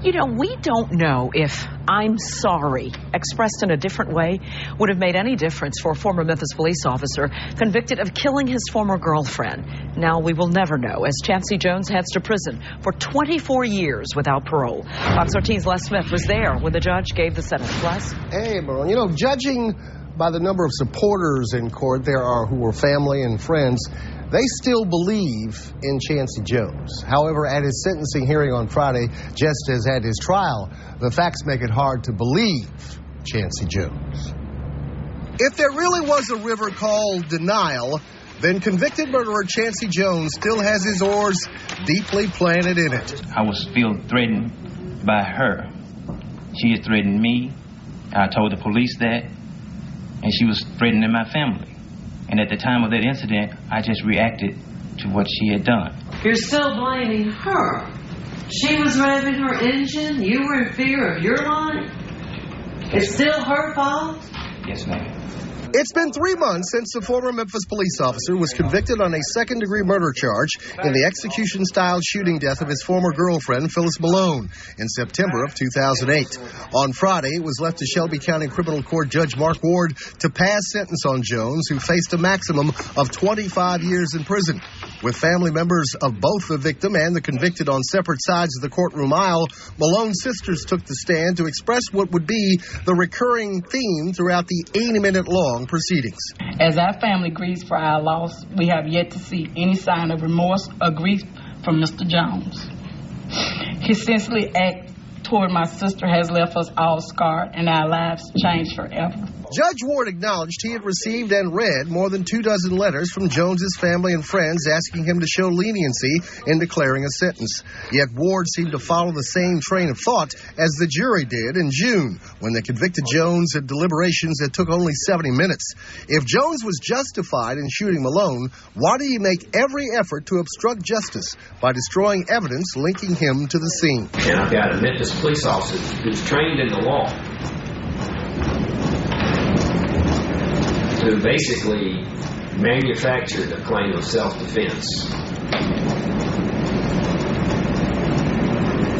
You know, we don't know if "I'm sorry" expressed in a different way would have made any difference for a former Memphis police officer convicted of killing his former girlfriend. Now we will never know as Chancy Jones heads to prison for 24 years without parole. Fox 13's Les Smith was there when the judge gave the sentence. Les? Hey, Merle. You know, judging by the number of supporters in court there are who were family and friends, they still believe in Chancy Jones. However, at his sentencing hearing on Friday, just as at his trial, the facts make it hard to believe Chancy Jones. If there really was a river called denial, then convicted murderer Chancy Jones still has his oars deeply planted in it. I was still threatened by her. She had threatened me. I told the police that, and she was threatening my family. And at the time of that incident, I just reacted to what she had done. You're still blaming her. She was revving her engine. You were in fear of your life. It's still her fault? Yes, ma'am. It's been 3 months since the former Memphis police officer was convicted on a second-degree murder charge in the execution-style shooting death of his former girlfriend, Phyllis Malone, in September of 2008. On Friday, it was left to Shelby County Criminal Court Judge Mark Ward to pass sentence on Jones, who faced a maximum of 25 years in prison. With family members of both the victim and the convicted on separate sides of the courtroom aisle, Malone's sisters took the stand to express what would be the recurring theme throughout the 80-minute-long proceedings. As our family grieves for our loss, we have yet to see any sign of remorse or grief from Mr. Jones. His senseless act toward my sister has left us all scarred and our lives changed forever. Judge Ward acknowledged he had received and read more than 24 letters from Jones's family and friends asking him to show leniency in declaring a sentence. Yet Ward seemed to follow the same train of thought as the jury did in June, when they convicted Jones at deliberations that took only 70 minutes. If Jones was justified in shooting Malone, why did he make every effort to obstruct justice by destroying evidence linking him to the scene? And I've got a Memphis police officer who's trained in the law who basically manufactured a claim of self-defense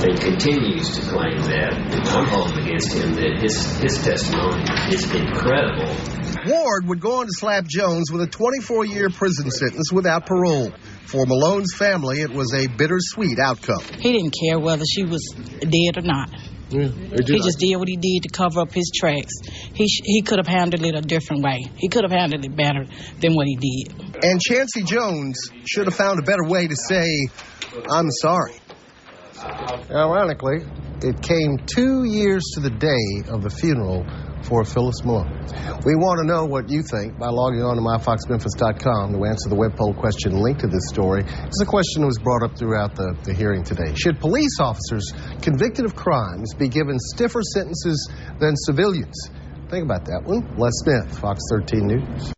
and continues to claim that I'm holding against him that his testimony is incredible. Ward would go on to slap Jones with a 24-year prison sentence without parole. For Malone's family, it was a bittersweet outcome. He didn't care whether she was dead or not. Yeah, he just did what he did to cover up his tracks. He could have handled it a different way. He could have handled it better than what he did. And Chancy Jones should have found a better way to say, "I'm sorry." Ironically, it came 2 years to the day of the funeral for Phyllis Malone. We want to know what you think by logging on to myfoxmemphis.com to answer the web poll question linked to this story. It's a question that was brought up throughout the hearing today. Should police officers convicted of crimes be given stiffer sentences than civilians? Think about that one. Les Smith, Fox 13 News.